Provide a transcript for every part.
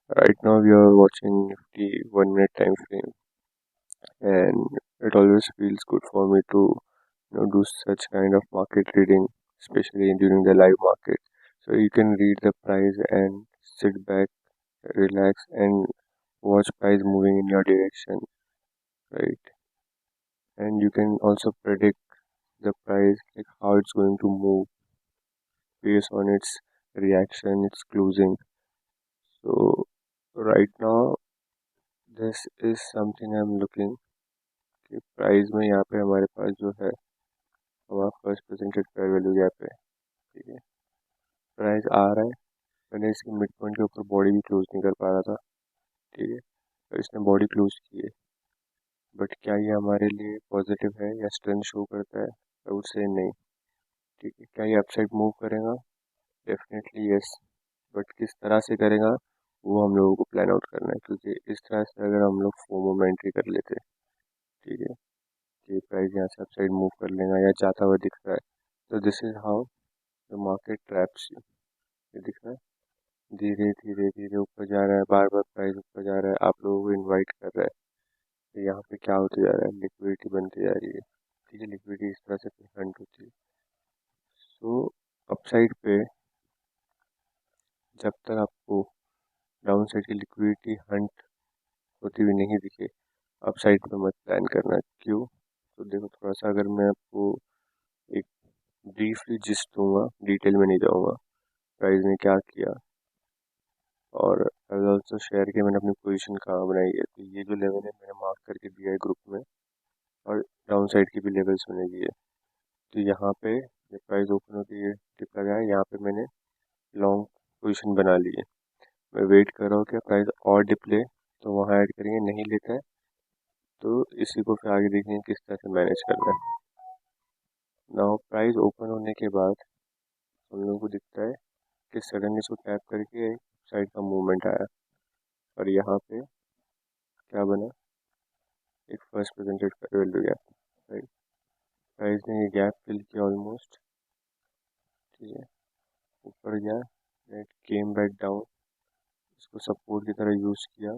Right now we are watching Nifty 1 minute time frame, and it always feels good for me to do such kind of market reading, especially during the live market. So you can read the price and sit back, relax, and watch price moving in your direction, right? And you can also predict the price, like how it's going to move based on its reaction, its closing. So right now this is something I'm looking कि price में यहाँ पे हमारे पास जो है हमारा first presented fair value gap है। ठीक है, प्राइस आ रहा है, मैंने इसके मिड पॉइंट के ऊपर बॉडी भी क्लोज नहीं कर पा रहा था। ठीक है, तो इसने बॉडी क्लोज की है, बट क्या ये हमारे लिए पॉजिटिव है या स्ट्रेंथ शो करता है? आई वुड से नहीं। ठीक है, क्या ये अपसाइड मूव करेगा? डेफिनेटली यस, बट किस तरह से करेगा वो हम लोगों को प्लान आउट करना है, क्योंकि इस तरह से अगर हम लोग फोमो में एंट्री कर लेते हैं, ठीक है, कि प्राइस यहाँ से अपसाइड मूव कर लेगा या जाता हुआ दिख रहा है, तो this is how the market traps you. ये दिख रहा है, धीरे धीरे धीरे ऊपर जा रहा है, बार बार प्राइस ऊपर जा रहा है, आप लोगों को इनवाइट कर रहा है। तो यहाँ पे क्या होते जा रहा है, लिक्विडिटी बनती जा रही है। ठीक है, लिक्विडिटी इस तरह से हंट होती है। सो अपसाइड पे जब तक आपको डाउन साइड की लिक्विडिटी हंट होती हुई नहीं दिखे, अपसाइड पे मत प्लान करना। क्यों? तो देखो, थोड़ा सा अगर मैं आपको एक ब्रीफली जिस्ट दूंगा, डिटेल में नहीं जाऊंगा प्राइस ने क्या किया, और आई विल ऑल्सो शेयर कि मैंने अपनी पोजीशन कहाँ बनाई है। तो ये जो लेवल है मैंने मार्क करके दिया है ग्रुप में, और डाउन साइड की भी लेवल्स मैंने दिए। तो यहाँ पे जब प्राइस ओपन होती है, टिप लगा है, यहाँ पे मैंने लॉन्ग पोजीशन बना ली है। मैं वेट कर रहा हूँ कि प्राइस और डिप ले तो वहाँ ऐड करेंगे, नहीं लेता है तो इसी को फिर आगे देखेंगे किस तरह से मैनेज करना है। नाउ प्राइस ओपन होने के बाद हम लोगों को दिखता है कि सडनली इसको टैप करके साइड का मूवमेंट आया, और यहाँ पे क्या बना, एक first presented value gap, right. Price ने ये गैप फिल किया ऑलमोस्ट। ठीक है, ऊपर गया, राइट, केम बैक डाउन, इसको सपोर्ट की तरह यूज़ किया,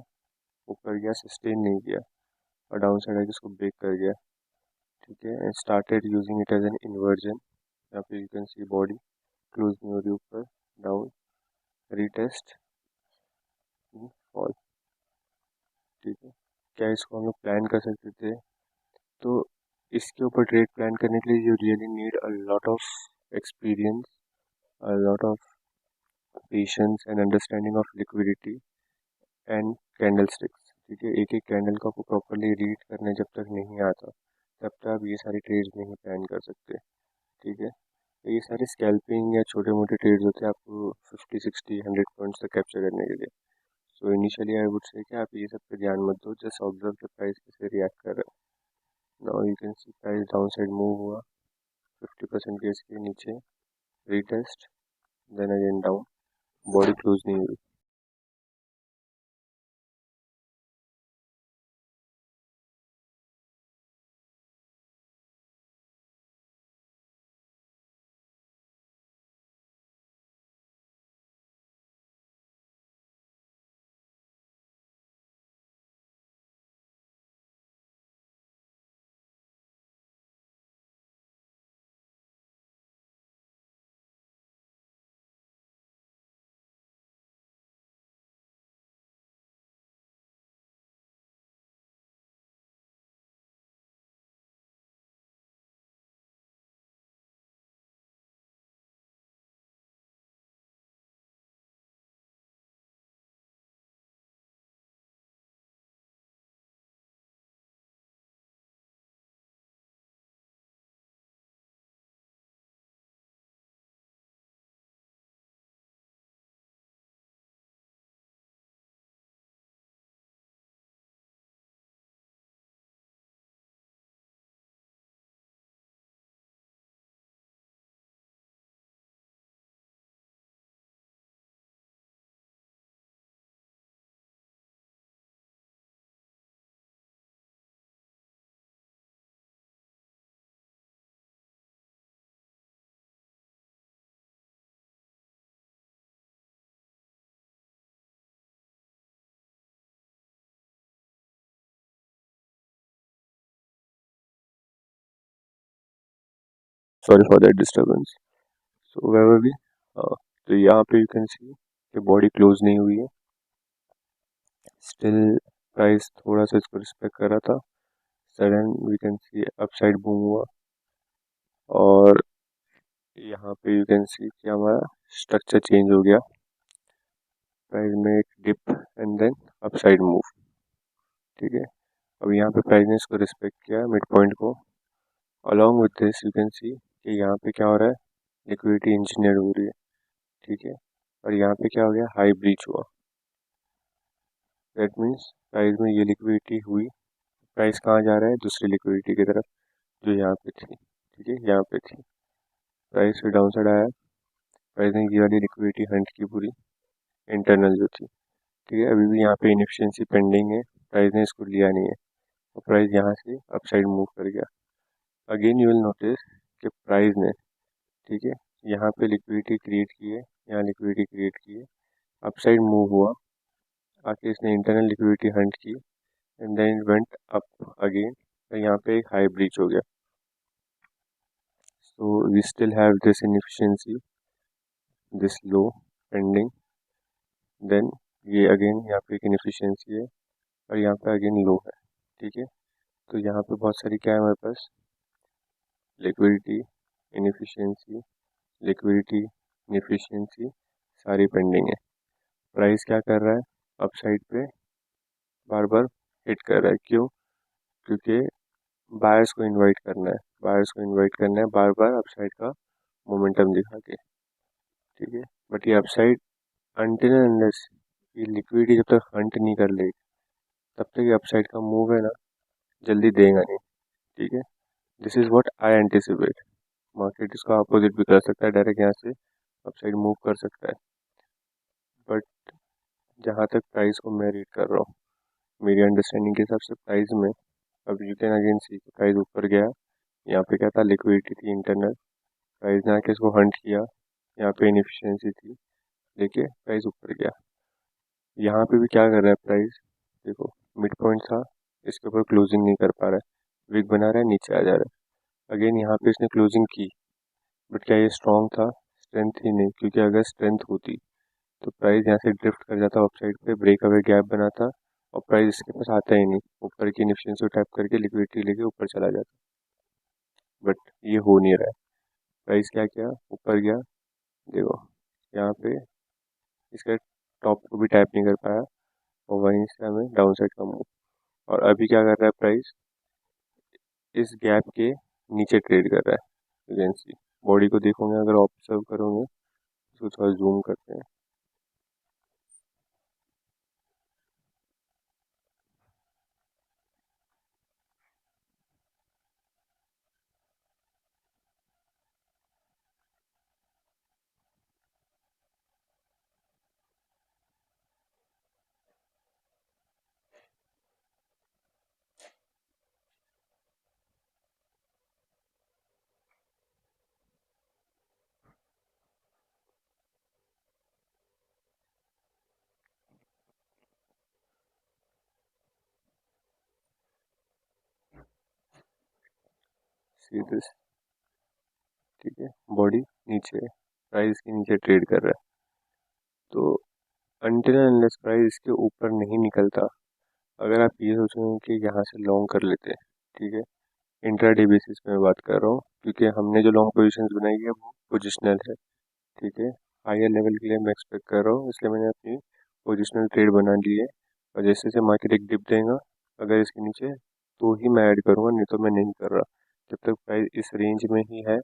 ऊपर गया, सस्टेन नहीं किया, और डाउन साइड आके इसको ब्रेक कर गया। ठीक है, and started using it as an inversion. यहाँ पे you can see body close नहीं हो रही, ऊपर डाउन, रीटेस्ट, फॉल। ठीक है, क्या इसको हम लोग प्लान कर सकते थे? तो इसके ऊपर ट्रेड प्लान करने के लिए you really need a lot of experience, a lot of patience and understanding of liquidity and candle sticks. ठीक है, एक एक कैंडल को आपको प्रॉपरली रीड करने जब तक नहीं आता, तब तक आप ये सारी ट्रेड्स नहीं प्लान कर सकते। ठीक है, तो ये सारे स्कैल्पिंग या छोटे मोटे ट्रेड्स होते हैं आपको 50 60 100 पॉइंट्स तक कैप्चर करने के लिए। So initially I would say कि आप ये सब पे ध्यान मत दो, जस्ट ऑब्जर्व द प्राइस कैसे रिएक्ट कर रहा है। Now you can see price down side move हुआ 50% के इसके नीचे, retest, then again down, body close नहीं हुई। Sorry for that disturbance. So where were we? तो यहाँ पे यू कैन सी कि बॉडी क्लोज नहीं हुई है, स्टिल प्राइस थोड़ा सा इसको रिस्पेक्ट कर रहा था, sudden we can see upside boom हुआ, और यहाँ पे यू कैन सी कि हमारा स्ट्रक्चर चेंज हो गया, प्राइस में एक dip and then upside move. ठीक है, अब यहाँ पे प्राइस ने इसको रिस्पेक्ट किया मिड पॉइंट को। Along with this you can सी कि यहाँ पे क्या हो रहा है, लिक्विडिटी इंजीनियर हो रही है। ठीक है, और यहाँ पे क्या हो गया, हाई ब्रीच हुआ। दैट मीन्स प्राइस में ये लिक्विडिटी हुई, प्राइस कहाँ जा रहा है, दूसरी लिक्विडिटी की तरफ जो यहाँ पे थी। ठीक है, यहाँ पे थी, प्राइस फिर डाउन साइड आया, प्राइस ने ये वाली लिक्विडिटी हंट की पूरी, इंटरनल जो थी। ठीक है, अभी भी यहाँ पे इनएफिशिएंसी पेंडिंग है, प्राइस ने इसको लिया नहीं है, और प्राइस यहाँ से अपसाइड मूव कर गया। अगेन यू विल नोटिस कि प्राइस ने, ठीक है, यहाँ पे लिक्विडिटी क्रिएट की है, यहाँ लिक्विडिटी क्रिएट की है, अपसाइड मूव हुआ, आके इसने इंटरनल लिक्विडिटी हंट की and then it went up again, तो यहाँ पे एक हाई ब्रीच हो गया। So we still have this inefficiency, this low pending, then ये अगेन यहाँ पे एक इनएफिशिएंसी है, और यहाँ पे अगेन लो है। ठीक है, तो यहाँ पे बहुत सारी क्या है हमारे पास, लिक्विडिटी, इनएफिशिएंसी, लिक्विडिटी, इनएफिशिएंसी, सारी पेंडिंग है। प्राइस क्या कर रहा है, अपसाइड पे बार बार हिट कर रहा है, क्यों, क्योंकि बायर्स को इनवाइट करना है, बायर्स को इनवाइट करना है बार बार अपसाइड का मोमेंटम दिखा के। ठीक है, बट ये अपसाइड अनटिल अनलेस ये लिक्विडिटी जब तक हंट नहीं कर लेगी तब तक ये अपसाइड का मूव है ना जल्दी देगा नहीं। ठीक है, this is what I anticipate. Market इसका अपोजिट भी कर सकता है, डायरेक्ट यहाँ से अपसाइड मूव कर सकता है, बट जहाँ तक प्राइस को मैं रीड कर रहा हूँ मेरी अंडरस्टैंडिंग के हिसाब से प्राइस में, अब you can again see price ऊपर गया, यहाँ पे क्या था, लिक्विडिटी थी इंटरनल, प्राइस ने आके इसको हंट किया, यहाँ पे इनएफिशिएंसी थी, देखिए प्राइस ऊपर गया। यहाँ पे भी क्या कर रहा है प्राइस, देखो मिड पॉइंट था, इसके ऊपर क्लोजिंग नहीं कर पा रहा है, विक बना रहा है, नीचे आ जा रहा है। अगेन यहाँ पे इसने क्लोजिंग की, बट क्या ये स्ट्रॉन्ग था, स्ट्रेंथ ही नहीं, क्योंकि अगर स्ट्रेंथ होती तो प्राइस यहाँ से ड्रिफ्ट कर जाता अपसाइड पे, ब्रेक अवे गैप बनाता, और प्राइस इसके पास आता ही नहीं, ऊपर की इनएफिशिएंसी टैप करके लिक्विडिटी लेके ऊपर चला जाता, बट ये हो नहीं रहा है। प्राइस क्या किया, ऊपर गया, देखो यहाँ पे इसका टॉप को भी टैप नहीं कर पाया, और वहीं से हमें डाउन साइड का मूव, और अभी क्या कर रहा है प्राइस, इस गैप के नीचे ट्रेड कर रहा है। एजेंसी बॉडी को देखोगे, अगर ऑब्जर्व करोगे, इसको थोड़ा जूम करते हैं, सी दिस। ठीक है, बॉडी नीचे, प्राइस के नीचे ट्रेड कर रहा है, तो अनटिल अनलेस प्राइस इसके ऊपर नहीं निकलता, अगर आप ये सोचेंगे कि यहाँ से लॉन्ग कर लेते हैं, ठीक है, इंट्राडे बेसिस पे मैं बात कर रहा हूँ, क्योंकि हमने जो लॉन्ग पोजीशंस बनाई है वो पोजिशनल है। ठीक है, हायर लेवल के लिए मैं एक्सपेक्ट कर रहा हूँ, इसलिए मैंने अपनी पोजिशनल ट्रेड बना ली है, और जैसे जैसे मार्केट एक डिप देगा अगर इसके नीचे, तो ही मैं ऐड करूँगा, नहीं तो मैं नहीं कर रहा। जब तक प्राइस इस रेंज में ही है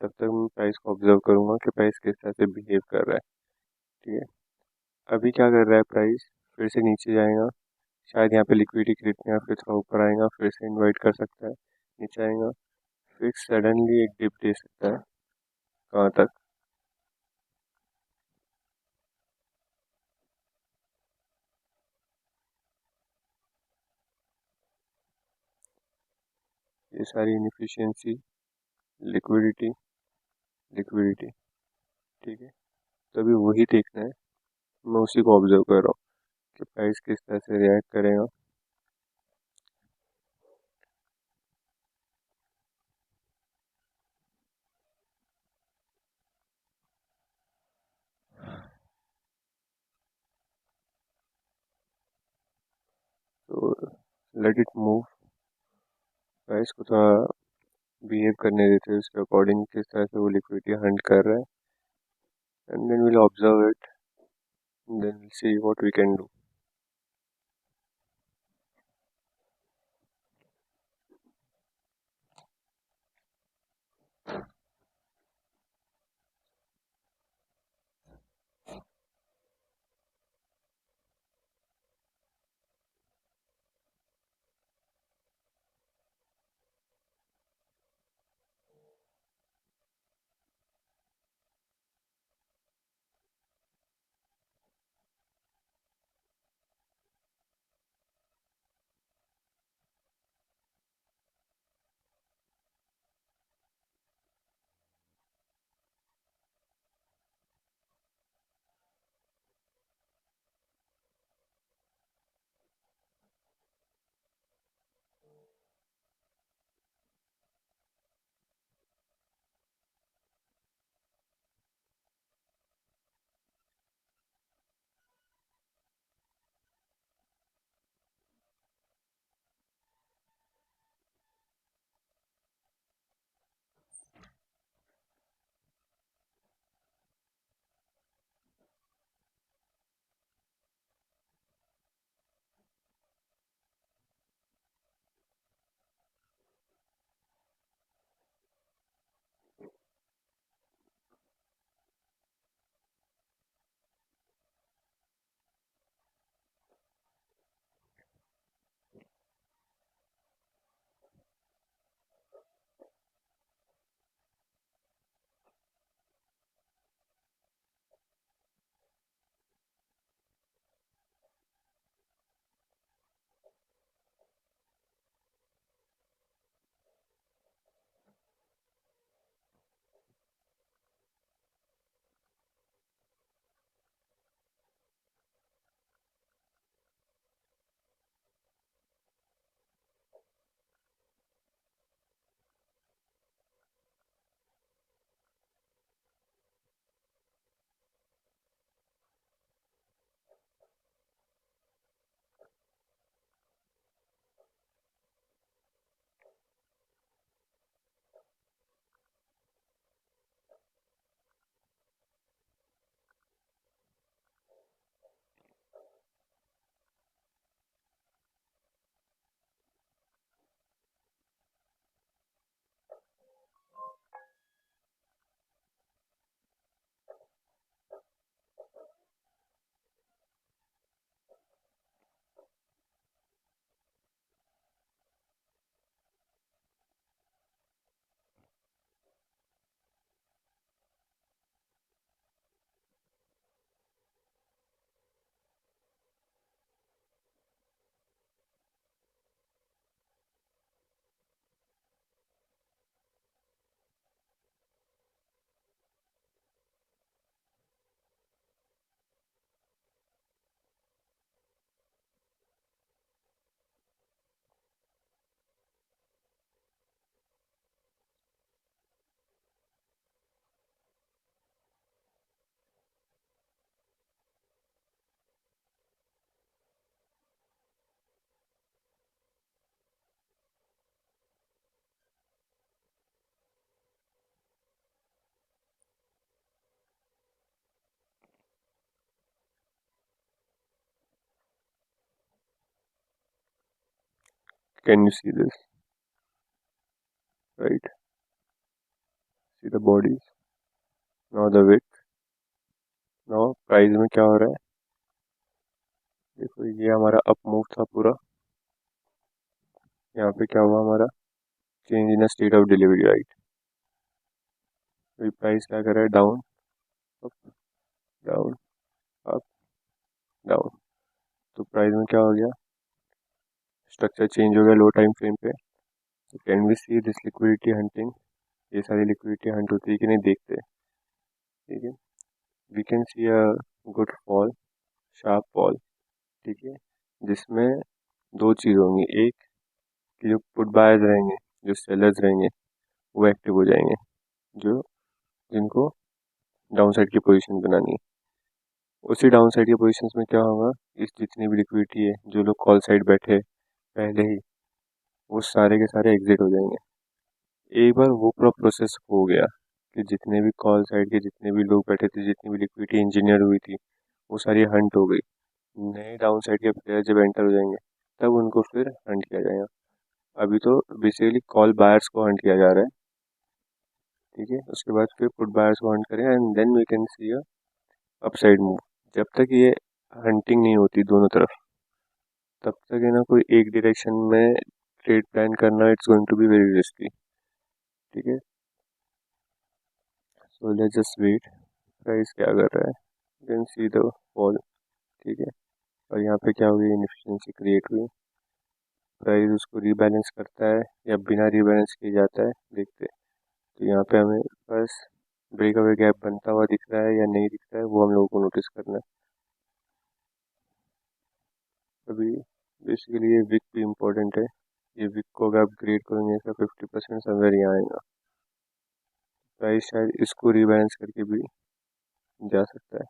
तब तक मैं प्राइस को ऑब्जर्व करूँगा कि प्राइस किस तरह से बिहेव कर रहा है। ठीक है, अभी क्या कर रहा है प्राइस, फिर से नीचे जाएगा, शायद यहाँ पे लिक्विडिटी खरीदने का, फिर थोड़ा ऊपर आएगा, फिर से इनवाइट कर सकता है, नीचे आएगा, फिर सडनली एक डिप दे सकता है, कहाँ तक, ये सारी इनएफिशिएंसी, लिक्विडिटी, लिक्विडिटी। ठीक है, तो अभी वही देखना है, मैं उसी को ऑब्जर्व कर रहा हूँ कि प्राइस किस तरह से रिएक्ट करेगा। Let it move. प्राइस को थोड़ा बिहेव करने देते हैं उसके अकॉर्डिंग, किस तरह से वो लिक्विडिटी हंट कर रहा है, and then will observe it, then will see what we can do. Can you see this? Right? See the bodies. Now the width. Now price में क्या हो रहा है? देखो ये हमारा अप मूव था पूरा, यहाँ पे क्या हुआ हमारा change in state of delivery, right? Price क्या कर रहा है? Down up down up down. तो प्राइस में क्या हो गया? स्ट्रक्चर चेंज हो गया लो टाइम फ्रेम पे। Can we see this liquidity hunting? ये सारी लिक्विडिटी हंट होती है कि नहीं देखते, ठीक है। We can see a good fall, sharp fall, ठीक है, जिसमें दो चीज़ होंगी। एक कि जो पुट बायर्स रहेंगे, जो सेलर्स रहेंगे, वो एक्टिव हो जाएंगे, जो जिनको डाउन साइड की पोजीशन बनानी है। उसी डाउन साइड की पोजीशंस में क्या होगा, इस जितनी भी लिक्विडिटी है, जो लोग कॉल साइड बैठे पहले ही वो सारे के सारे एग्जिट हो जाएंगे। एक बार वो पूरा प्रोसेस हो गया कि जितने भी कॉल साइड के जितने भी लोग बैठे थे, जितनी भी लिक्विडिटी इंजीनियर हुई थी, वो सारी हंट हो गई। नए डाउन साइड के प्लेयर जब एंटर हो जाएंगे तब उनको फिर हंट किया जाएगा। अभी तो बेसिकली कॉल बायर्स को हंट किया जा रहा है। ठीक है, उसके बाद फिर पुट बायर्स को हंट करें and then we can see a upside move. जब तक ये हंटिंग नहीं होती दोनों तरफ, तब तक है ना कोई एक डायरेक्शन में ट्रेड प्लान करना it's going to be very risky. ठीक है, so let's just wait. Price क्या कर रहा है, you can see the fall. ठीक है, और यहाँ पे क्या हुई, इनएफिशिएंसी क्रिएट हुई। प्राइस उसको रीबैलेंस करता है या बिना रीबैलेंस किए जाता है, देखते हैं। तो यहाँ पे हमें बस ब्रेकअवे गैप बनता हुआ दिख रहा है या नहीं दिख रहा है, वो हम लोगों को नोटिस करना है। अभी बेसिकली ये विक भी इम्पोर्टेंट है। ये विक को अगर अपग्रेड करेंगे इसका 50% समवेयर यहाँ आएगा। प्राइस शायद इसको रीबैलेंस करके भी जा सकता है।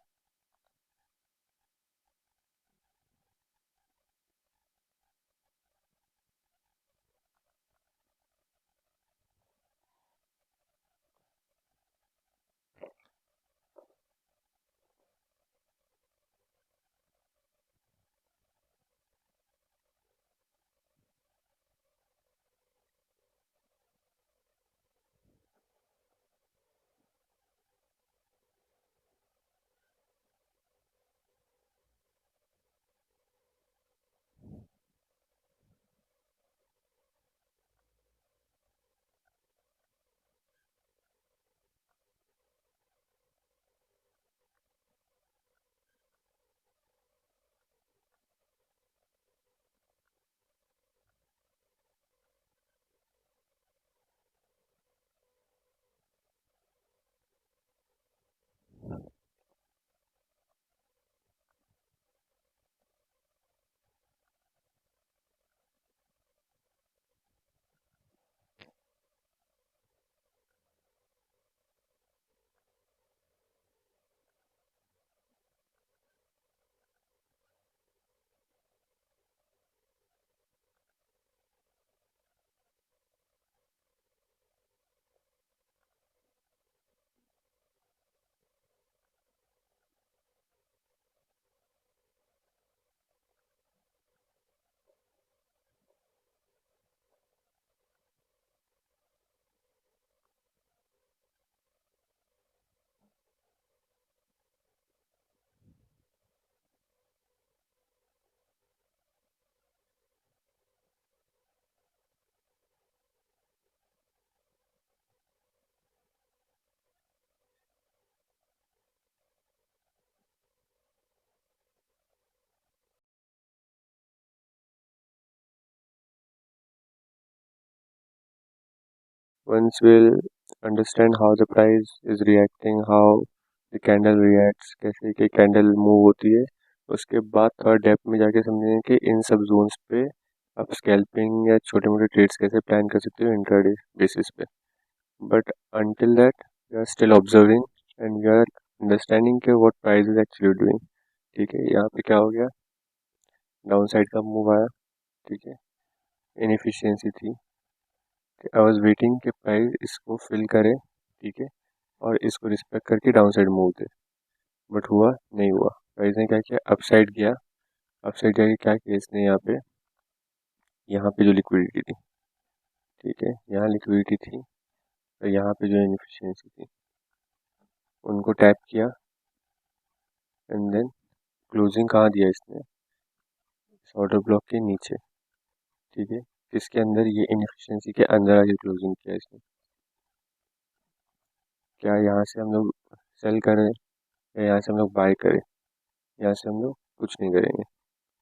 Once we'll understand how the price is reacting, how the candle reacts, कैसे कि कैंडल मूव होती है, उसके बाद थोड़ा डेप्थ में जाके समझेंगे कि इन सब जोन्स पे आप स्कैल्पिंग या छोटे मोटे ट्रेड्स कैसे प्लान कर सकते हो इंट्राडे बेसिस पे। But until that we are still observing and we are understanding के what price is actually doing. ठीक है, यहाँ पे क्या हो गया, डाउन साइड का मूव आया। ठीक है, इनएफिशिएंसी थी। आई वाज वेटिंग कि प्राइस इसको फिल करे। ठीक है, और इसको रिस्पेक्ट करके down side move they, but हुआ नहीं हुआ। प्राइस ने क्या किया, अपसाइड गया। अपसाइड जाके क्या किया इसने, यहाँ पे जो लिक्विडिटी थी, ठीक है, यहाँ लिक्विडिटी थी, और यहाँ पे जो इनएफिशिएंसी थी, उनको टैप किया एंड देन क्लोजिंग कहाँ दिया इसने, इस ऑर्डर ब्लॉक के नीचे। ठीक है, इसके अंदर ये इनएफिशिएंसी के अंदर आके क्लोजिंग किया इसने। क्या यहाँ से हम लोग सेल करें या यहाँ से हम लोग बाय करें, यहाँ से हम लोग कुछ नहीं करेंगे।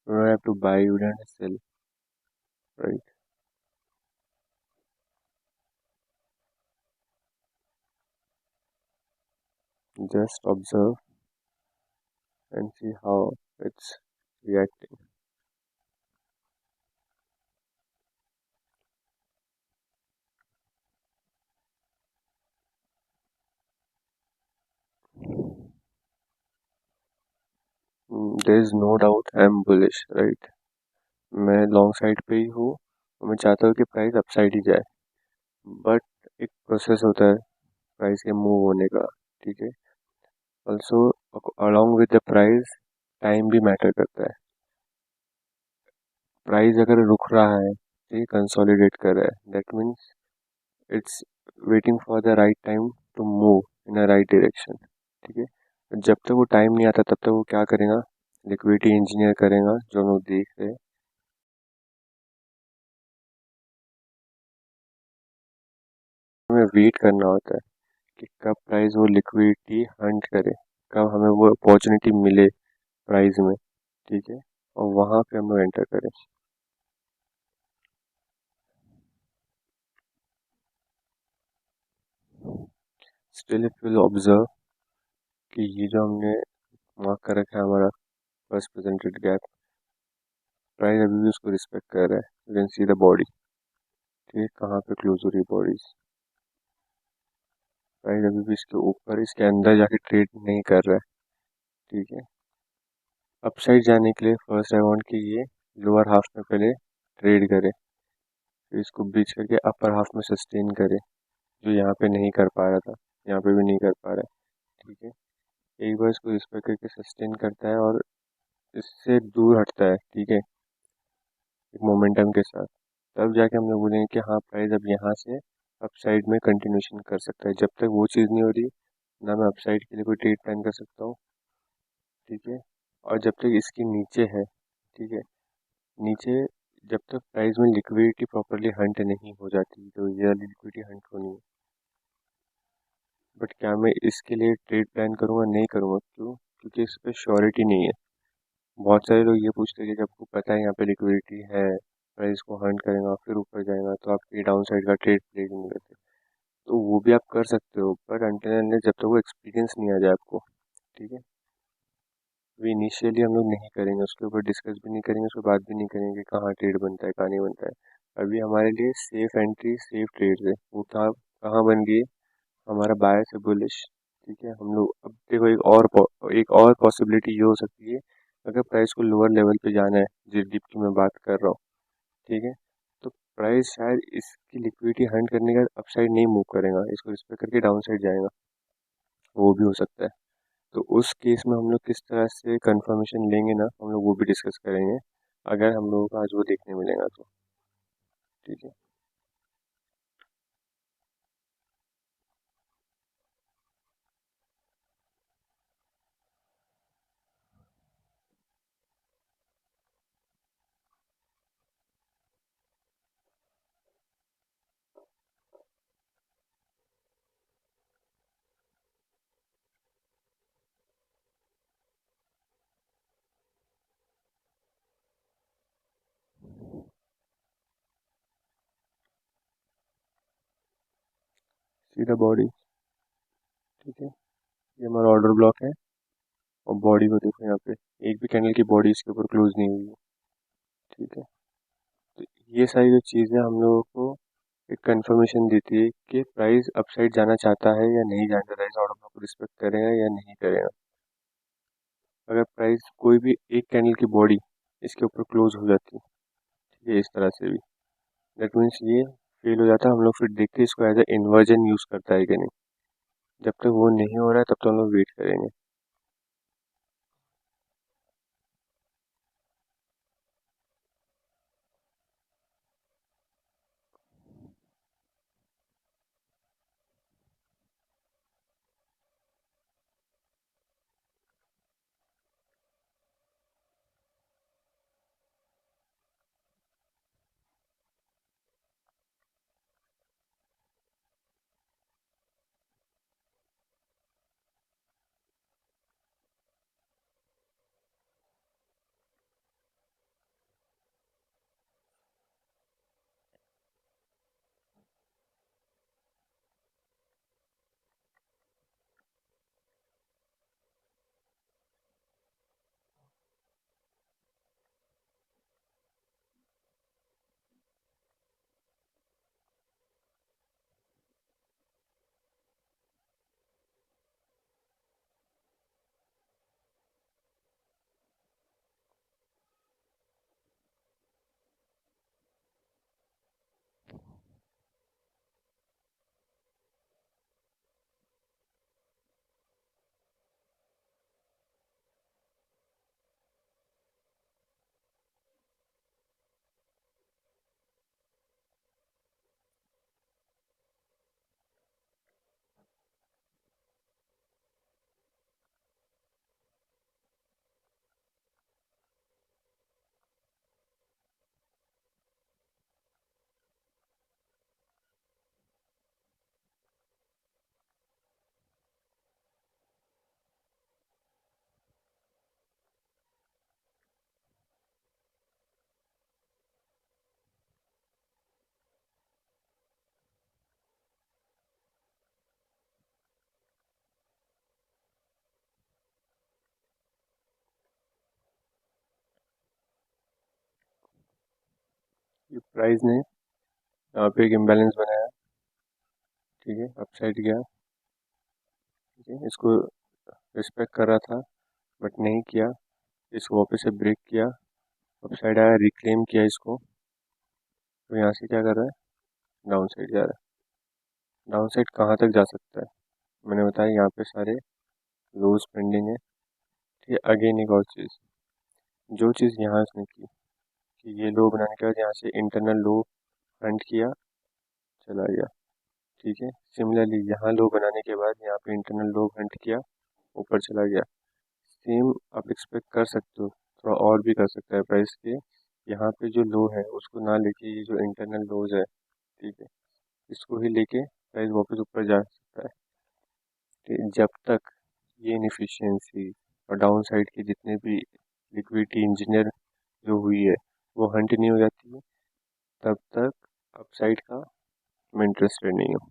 We don't have to buy, we don't have to sell, right? Just observe and see how it's reacting. There is no doubt I'm bullish, right? मैं लॉन्ग साइड पे ही हूँ और मैं चाहता हूँ कि प्राइस अप साइड ही जाए, बट एक प्रोसेस होता है प्राइस के मूव होने का, ठीक है। Also along with the price time भी मैटर करता है। प्राइस अगर रुक रहा है, ठीक, कंसोलिडेट कर रहा है, that means it's waiting for the right time to move in a right direction, ठीक है। जब तक वो टाइम नहीं आता तब तक वो क्या करेगा, लिक्विडिटी इंजीनियर करेगा, जो हम लोग देख रहे हैं। हमें वेट करना होता है कि कब प्राइस वो लिक्विडिटी हंट करे, कब हमें वो अपॉर्चुनिटी मिले प्राइस में, ठीक है, और वहाँ पे हम लोग एंटर करें। स्टिल इफ विल ऑब्जर्व कि ये जो हमने मार्क कर रखा है हमारा फर्स्ट प्रेजेंटेड गैप, प्राइस अभी भी उसको रिस्पेक्ट कर रहा है। You can see the body, ठीक है, कहाँ पे क्लोज हो रही है बॉडीज। प्राइस अभी भी इसके ऊपर, इसके अंदर जाके ट्रेड नहीं कर रहा है, ठीक है। अपसाइड जाने के लिए फर्स्ट आई वांट कि ये लोअर हाफ में पहले ट्रेड करे, फिर इसको ब्रीच करके अपर हाफ में सस्टेन करे, जो यहाँ पे नहीं कर पा रहा था, यहाँ पे भी नहीं कर पा रहा है, ठीक है। एक बार इसको रिस्पेक्ट करके सस्टेन करता है और इससे दूर हटता है, ठीक है, एक मोमेंटम के साथ, तब जाके हम लोग बोलेंगे कि हाँ प्राइस अब यहाँ से अपसाइड में कंटिन्यूशन कर सकता है। जब तक वो चीज़ नहीं हो रही, ना मैं अपसाइड के लिए कोई ट्रेड प्लान कर सकता हूँ, ठीक है। और जब तक इसके नीचे है, ठीक है, नीचे, जब तक प्राइस में लिक्विडिटी प्रॉपरली हंट नहीं हो जाती, तो ये वाली लिक्विडिटी हंट होनी है। बट क्या मैं इसके लिए ट्रेड प्लान करूँगा? नहीं करूँगा। क्यों? क्योंकि इस पर श्योरिटी नहीं है। बहुत सारे लोग ये पूछते हैं कि जब आपको पता है यहाँ पे लिक्विडिटी है, प्राइस को हंट करेगा फिर ऊपर जाएगा, तो आप ये डाउन साइड का ट्रेड प्ले नहीं करते। तो वो भी आप कर सकते हो, बट अनटिल एंड जब तक वो एक्सपीरियंस नहीं आ जाए आपको, ठीक है, वो इनिशियली हम लोग नहीं करेंगे, उसके ऊपर डिस्कस भी नहीं करेंगे, उसके बाद भी नहीं करेंगे कि कहाँ ट्रेड बनता है कहाँ नहीं बनता है। अभी हमारे लिए सेफ एंट्री सेफ ट्रेड है, वो था कहाँ बन गई, हमारा बायस है बुलिश, ठीक है। हम लोग अब देखो एक और पॉसिबिलिटी ये हो सकती है, अगर प्राइस को लोअर लेवल पे जाना है, जिस डिप की मैं बात कर रहा हूँ, ठीक है, तो प्राइस शायद इसकी लिक्विडिटी हंट करने का अपसाइड नहीं मूव करेगा, इसको रिस्पेक्ट करके डाउन साइड जाएगा, वो भी हो सकता है। तो उस केस में हम लोग किस तरह से कंफर्मेशन लेंगे ना, हम लोग वो भी डिस्कस करेंगे, अगर हम लोगों को आज वो देखने मिलेगा तो, ठीक है। सीधा बॉडी, ठीक है, ये हमारा ऑर्डर ब्लॉक है, और बॉडी को देखो यहाँ पे, एक भी कैंडल की बॉडी इसके ऊपर क्लोज नहीं हुई है, ठीक है। तो ये सारी जो चीज़ें हम लोगों को एक कंफर्मेशन देती है कि प्राइस अपसाइड जाना चाहता है या नहीं जाना चाहता है, इस ऑर्डर ब्लॉक को रिस्पेक्ट करेगा या नहीं करेगा। अगर प्राइस कोई भी एक कैंडल की बॉडी इसके ऊपर क्लोज हो जाती है, ठीक है, इस तरह से भी, दैट मीन्स ये फेल हो जाता है। हम लोग फिर देखते हैं इसको एज ए इन्वर्जन यूज़ करता है कि नहीं। जब तक वो नहीं हो रहा है तब तक हम लोग वेट करेंगे। कि प्राइस ने यहाँ पे एक इम्बैलेंस बनाया, ठीक है, अपसाइड गया, ठीक है, इसको रिस्पेक्ट कर रहा था बट नहीं किया, इसको वापस से ब्रेक किया, अपसाइड आया, रिक्लेम किया इसको, तो यहाँ से क्या कर रहा है, डाउन साइड जा रहा है। डाउन साइड कहाँ तक जा सकता है, मैंने बताया यहाँ पे सारे लोज पेंडिंग है, ठीक है। अगेन एक और चीज़, जो चीज़ यहाँ उसने की कि ये लो बनाने के बाद यहाँ से इंटरनल लो हंट किया, चला गया, ठीक है। सिमिलरली यहाँ लो बनाने के बाद यहाँ पे इंटरनल लो हंट किया, ऊपर चला गया। सेम आप एक्सपेक्ट कर सकते हो, थोड़ा और भी कर सकता है प्राइस के, यहाँ पे जो लो है उसको ना लेके ये जो इंटरनल लोज है, ठीक है, इसको ही लेके प्राइस वापस ऊपर जा सकता है, ठीक है। जब तक ये इनएफिशिएंसी और डाउन साइड के जितने भी लिक्विडिटी इंजीनियर जो हुई है वो हंट नहीं हो जाती है, तब तक अपसाइड का मैं इंटरेस्टेड नहीं हूँ।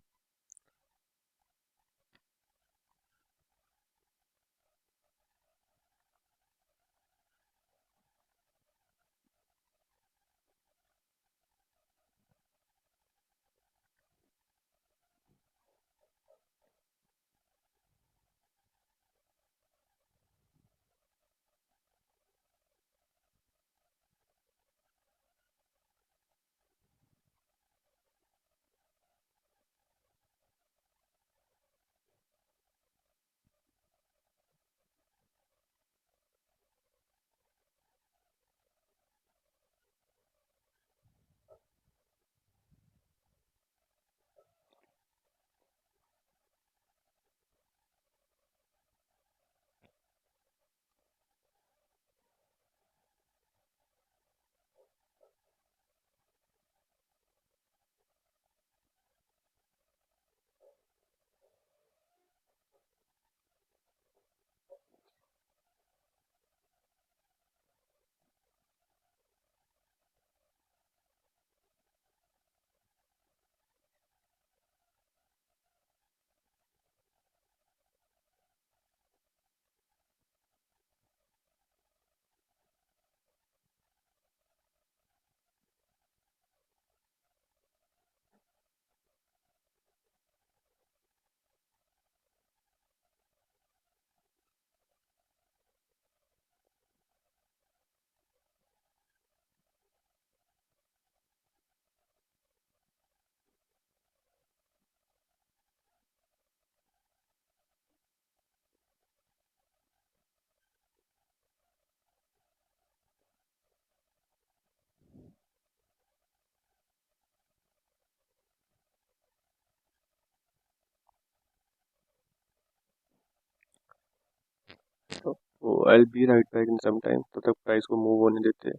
तो I be right back in some time, तब तक प्राइस को मूव होने देते हैं,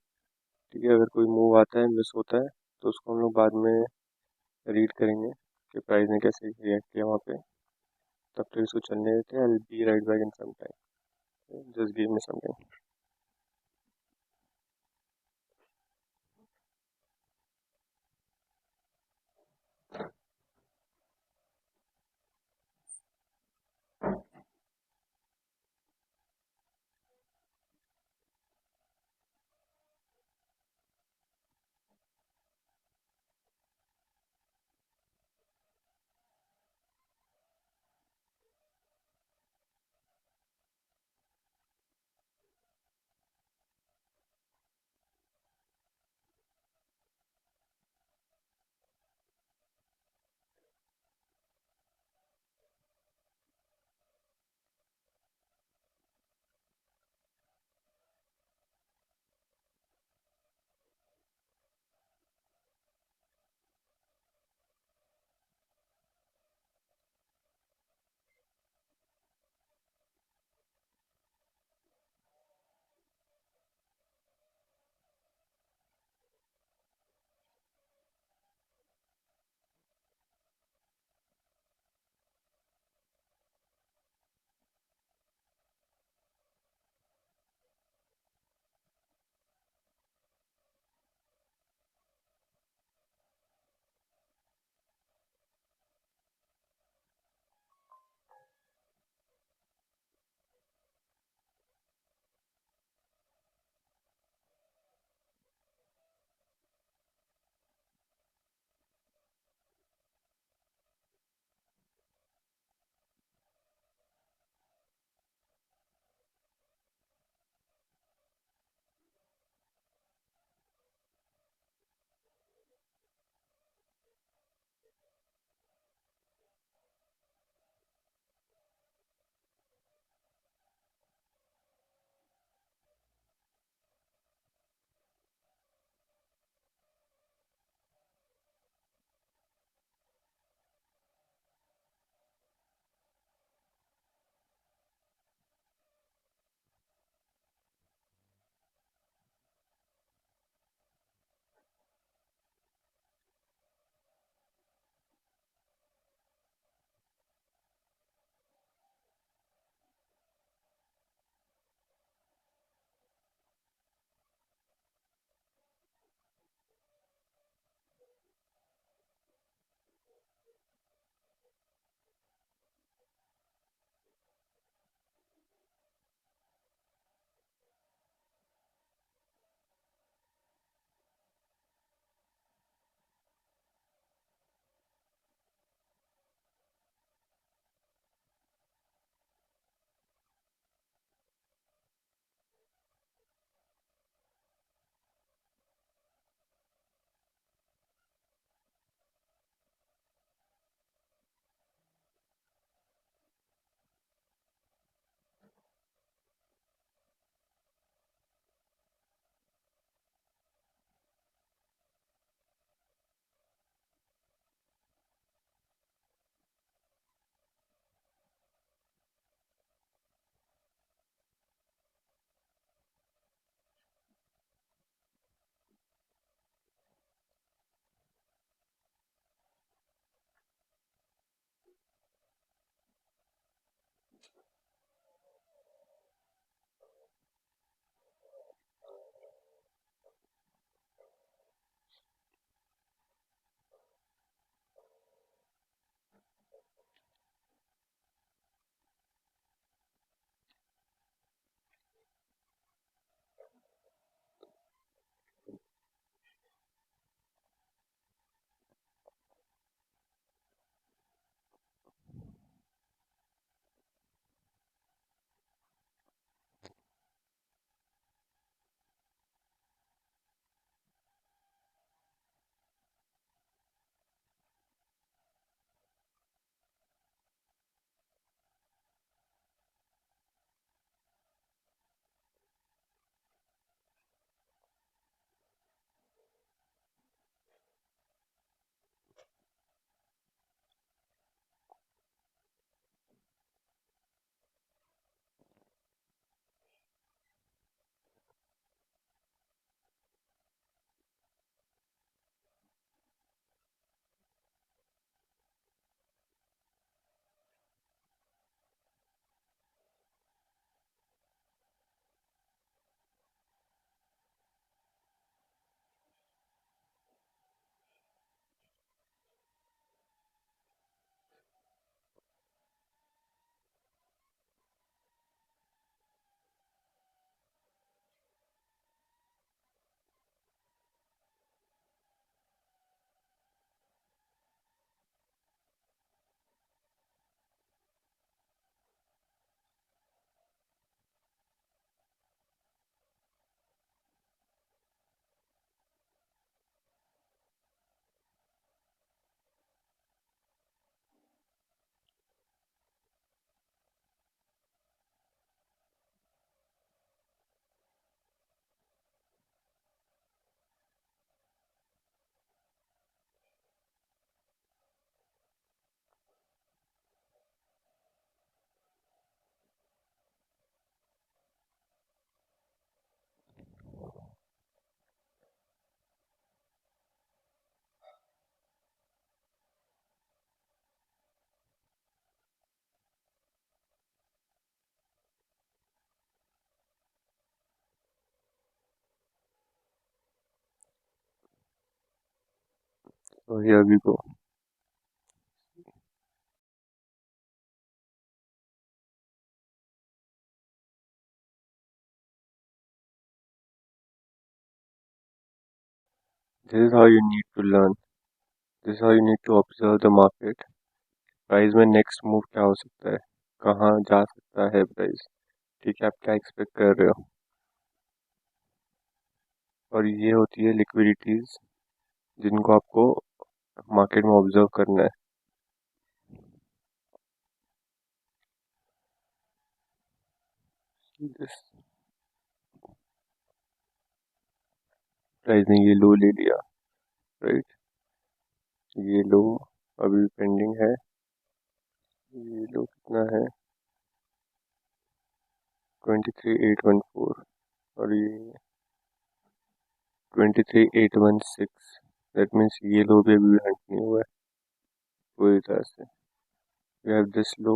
ठीक है। अगर कोई मूव आता है, मिस होता है, तो उसको हम लोग बाद में रीड करेंगे कि प्राइस ने कैसे रिएक्ट किया वहाँ पे, तब तक इसको चलने देते हैं। I be right back in some time, just give me some time. तो ये अभी को this is how you need to learn, this is how you need to observe the market। Price में नेक्स्ट मूव क्या हो सकता है, कहाँ जा सकता है प्राइस, ठीक है, आप क्या एक्सपेक्ट कर रहे हो। और ये होती है लिक्विडिटीज जिनको आपको मार्केट में ऑब्जर्व करना है। दिस प्राइस ने ये लो ले लिया, राइट, ये लो अभी पेंडिंग है, ये लो कितना है 23,814 और ये 23,816, दैट मीन्स ये लो भी अभी हट नहीं हुआ है पूरी तरह से। We have this low,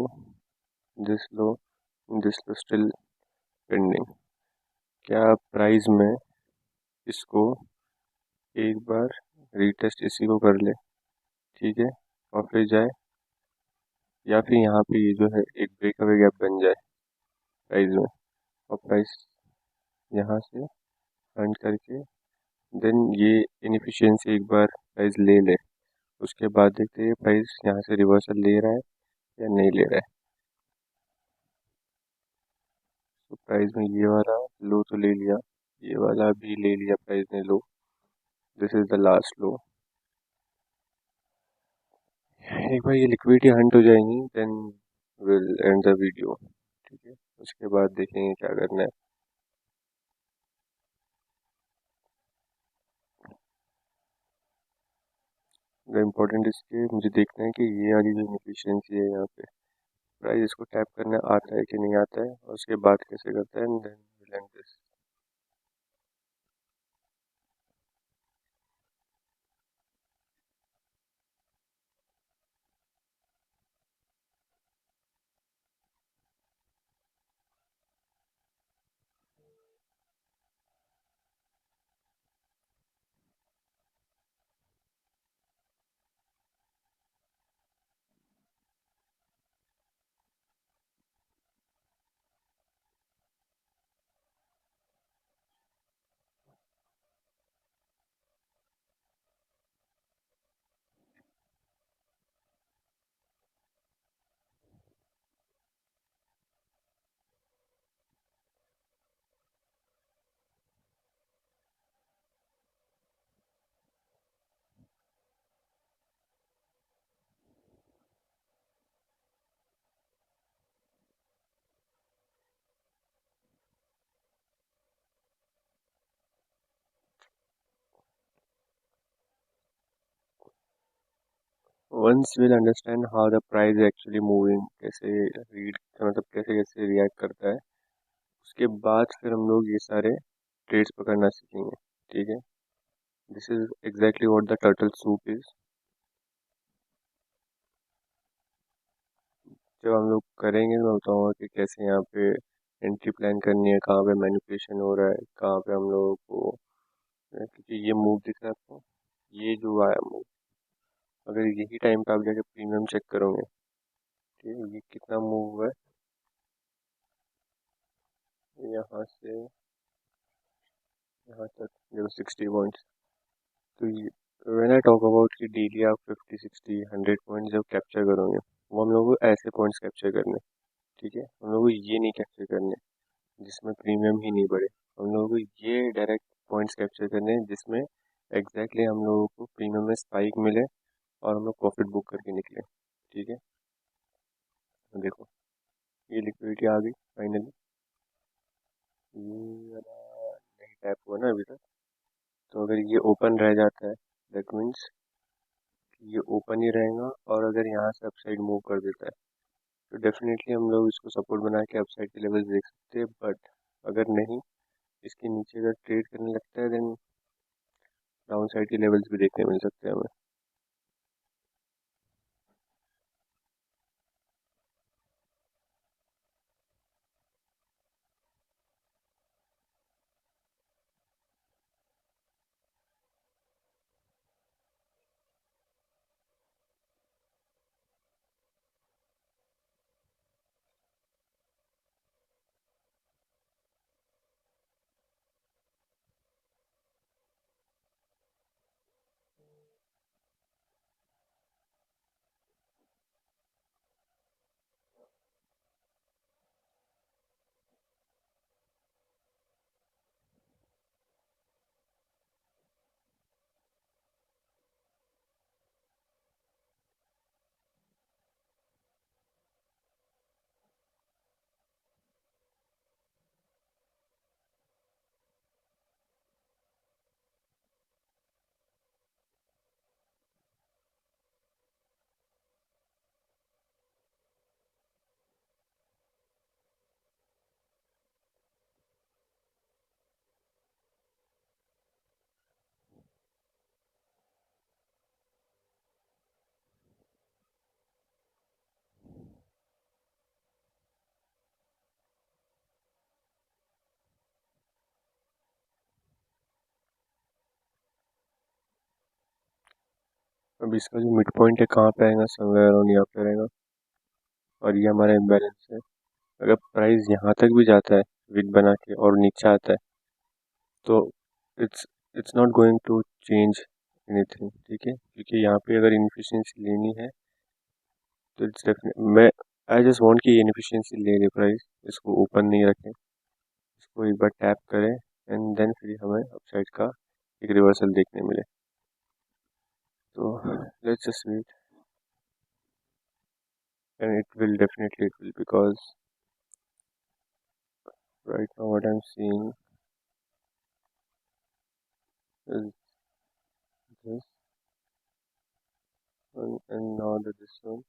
this low, this low still pending. क्या प्राइस में इसको एक बार रीटेस्ट इसी को कर ले, ठीक है, और फिर जाए, या फिर यहाँ पे ये जो है एक ब्रेकअवे गैप बन जाए प्राइस में, और प्राइस यहाँ से हंट करके देन ये इनफिशियंसी एक बार प्राइस ले ले, उसके बाद देखते हैं प्राइस यहाँ से रिवर्सल ले रहा है या नहीं ले रहा है। तो प्राइस में ये वाला लो तो ले लिया, ये वाला भी ले लिया प्राइस ने low, this is the last low. एक बार ये लिक्विडिटी हंट हो जाएंगी then will end the video, ठीक है, उसके बाद देखेंगे क्या करना है। द इम्पोर्टेंट इसके मुझे देखना है कि ये वाली जो इनफिशियंसी है यहाँ पे प्राइस इसको टैप करना आता है कि नहीं आता है, और उसके बाद कैसे करता है, and then will end this. Once will understand how the price actually moving, कैसे रीड, मतलब कैसे कैसे रिएक्ट करता है, उसके बाद फिर हम लोग ये सारे ट्रेड्स पकड़ना सीखेंगे, ठीक है। This is exactly what the turtle soup is. जब हम लोग करेंगे तो मैं बताऊंगा कि कैसे यहाँ पे एंट्री प्लान करनी है, कहाँ पे मैनिपुलेशन हो रहा है, कहाँ पे हम लोगों को, क्योंकि ये मूव दिख रहा है आपको, ये जो आया मूव, अगर यही टाइम पे आप जाके प्रीमियम चेक करोगे, ठीक है, ये कितना मूव हुआ है यहाँ से यहाँ तक, देखो 60 पॉइंट्स। तो ये व्हेन आई टॉक अबाउट कि डेली आप 50 60 100 पॉइंट्स जब कैप्चर करोगे, वो हम लोग को ऐसे पॉइंट्स कैप्चर करने, ठीक है, हम लोग को ये नहीं कैप्चर करने जिसमें प्रीमियम ही नहीं बढ़े, हम लोगों को ये डायरेक्ट पॉइंट्स कैप्चर करने हैं जिसमें एग्जैक्टली हम लोगों को प्रीमियम में स्पाइक मिले और हम लोग प्रॉफिट बुक करके निकले, ठीक है। तो देखो ये लिक्विडिटी आ गई फाइनली, ये वाला नहीं टैप हुआ ना अभी तक, तो अगर ये ओपन रह जाता है दैट मीन्स ये ओपन ही रहेगा, और अगर यहाँ से अपसाइड मूव कर देता है तो डेफिनेटली हम लोग इसको सपोर्ट बना के अपसाइड के लेवल्स देख सकते हैं, बट अगर नहीं, इसके नीचे अगर ट्रेड करने लगता है देन डाउन साइड के लेवल्स भी देखने मिल सकते हैं हमें। अब इसका जो मिड पॉइंट है कहाँ पे आएगा, समवेयर अराउंड यहाँ पे रहेगा, और ये हमारा इम्बैलेंस है। अगर प्राइस यहाँ तक भी जाता है विक बना के और नीचे आता है तो it's it's not going to change anything, ठीक है, क्योंकि यहाँ पे अगर इनफिशियंसी लेनी है तो इट्स डेफिनेट, मैं आई जस्ट वांट कि इनफिशियंसी ले ले प्राइस, इसको ओपन नहीं रखें, इसको एक बार टैप करें एंड देन फिर हमें अपसाइड का एक रिवर्सल देखने मिले। तो let's just wait and it will because right now what I'm seeing is this one and now this one,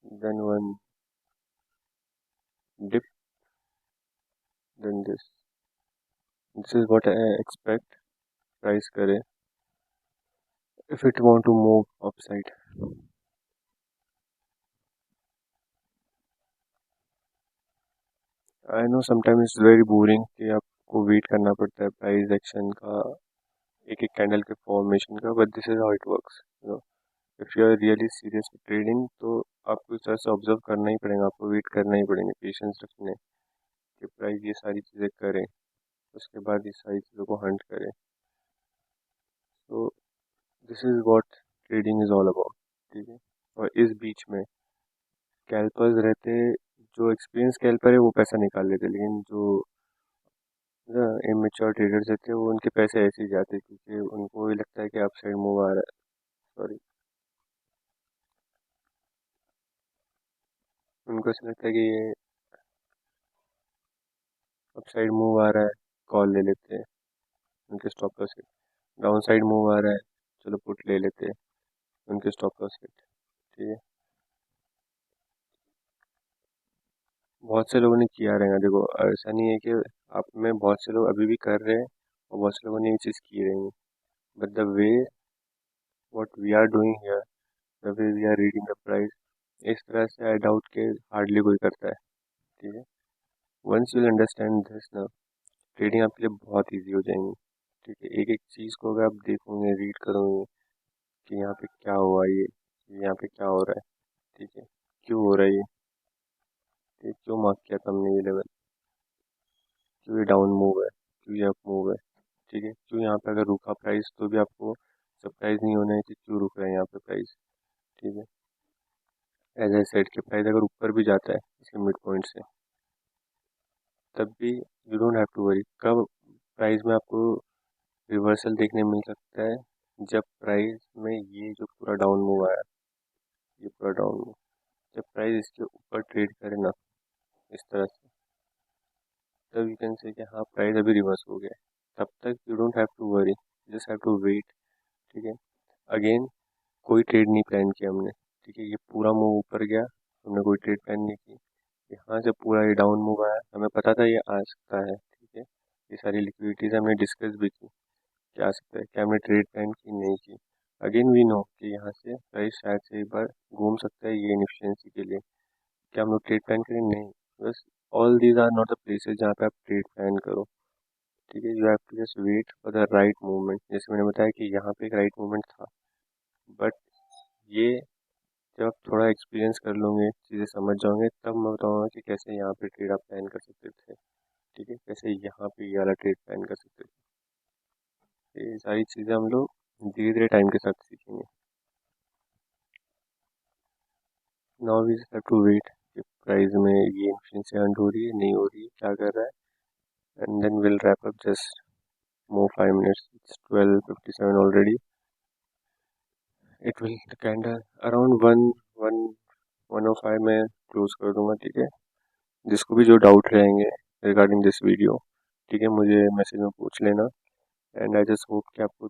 then one dip, then this is what I expect price करे if it want to move upside. I know sometimes it's very boring कि आपको wait करना पड़ता है price action का, एक एक candle के फॉर्मेशन का, but this is how it works, you know. If you are really serious with trading तो आपको इस तरह से ऑब्जर्व करना ही पड़ेगा, आपको वेट करना ही पड़ेगा, पेशेंस रखने कि प्राइस ये सारी चीज़ें करे, उसके बाद ये सारी चीज़ों को हंट करे। तो this is what trading is all about, ठीक है। और इस बीच में स्कैल्पर्स रहते, जो एक्सपीरियंस स्कैल्पर है वो पैसा निकाल लेते, लेकिन जो इमेच्योर ट्रेडर्स रहते हैं वो उनके पैसे ऐसे ही जाते, क्योंकि उनको भी लगता है कि अपसाइड मूव आ रहा है, सॉरी, उनको ऐसा लगता है कि ये अपसाइड मूव आ रहा है, कॉल ले लेते हैं, उनके stop loss hit. Down side move आ रहा है, चलो पुट ले लेते हैं, उनके स्टॉप लॉस हिट, ठीक है। बहुत से लोगों ने किया रहेगा, देखो ऐसा नहीं है कि आप में बहुत से लोग अभी भी कर रहे हैं और बहुत से लोगों ने ये चीज़ की रहेंगी, but the way what we are doing here, the way we are reading the price, इस तरह से आई डाउट के हार्डली कोई करता है, ठीक है। वंस यू अंडरस्टैंड दिस ना, ट्रेडिंग आपके लिए बहुत इजी हो जाएंगी, ठीक है। एक एक चीज़ को अगर आप देखोगे, रीड करोगे कि यहाँ पे क्या हुआ, ये यहाँ पे क्या हो रहा है, ठीक है, क्यों हो रहा है ये क्यों मार्क किया था हमने ये लेवल, क्यों ये डाउन मूव है, क्यों ये अप मूव है, ठीक है, क्यों यहाँ पे अगर रुका प्राइस तो भी आपको सरप्राइज नहीं होना है कि क्यों रुक रहा है यहाँ पे प्राइस, ठीक है। एज आई सेड कि प्राइस अगर ऊपर भी जाता है इसके मिड पॉइंट से तब भी you don't have to worry, कब प्राइस में आपको रिवर्सल देखने मिल सकता है, जब प्राइस में ये जो पूरा डाउन मूव आया, ये पूरा डाउन मूव, जब प्राइस इसके ऊपर ट्रेड करे ना इस तरह से, तब यू कैन से कि हाँ प्राइस अभी रिवर्स हो गया है। तब तक you don't have to worry, just have to wait, ठीक है। अगेन कोई ट्रेड नहीं प्लान किया हमने, ठीक है, ये पूरा मूव ऊपर गया, हमने कोई ट्रेड प्लान नहीं की, यहाँ से पूरा ये डाउन मूव आया, हमें पता था ये आ सकता है, ठीक है। ये सारी लिक्विडिटीज हमने डिस्कस भी की कि आ सकता है, क्या हमने ट्रेड प्लान की, नहीं की। अगेन वी नो कि यहाँ से प्राइस शायद से एक बार घूम सकता है ये इनफिशियंसी के लिए, क्या हम लोग ट्रेड प्लान करें, नहीं, बस all these are not the places जहाँ पे आप ट्रेड प्लान करो, ठीक है। You have to just wait for the right movement, जैसे मैंने बताया कि यहाँ पे एक राइट मूवमेंट था, बट ये जब आप थोड़ा एक्सपीरियंस कर लोगे, चीज़ें समझ जाओगे, तब मैं बताऊँगा कि कैसे यहाँ पे ट्रेड आप प्लान कर सकते थे, ठीक है, कैसे यहाँ पे ये वाला ट्रेड प्लान कर सकते थे। ये सारी चीज़ें हम लोग धीरे धीरे टाइम के साथ सीखेंगे। Now we just have to wait कि प्राइस में ये इन्फ्लुएंस अर्न हो रही है, नहीं हो रही है, क्या कर रहा है, and then will wrap up just more 5 minutes. It's 12:57 already. It will the candle around 1:05 में क्लोज कर दूंगा, ठीक है। जिसको भी जो डाउट रहेंगे रिगार्डिंग दिस वीडियो, ठीक है, मुझे मैसेज में पूछ लेना, एंड आई जस्ट होप कि आपको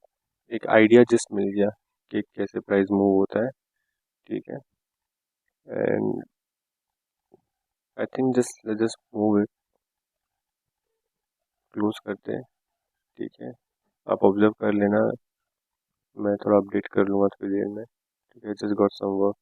एक आइडिया जस्ट मिल गया कि कैसे प्राइस मूव होता है, ठीक है। And I think just just move it, close करते हैं, ठीक है। आप ऑब्जर्व कर लेना, मैं थोड़ा अपडेट कर लूँगा थोड़ी देर में, ठीक है। Just got some work.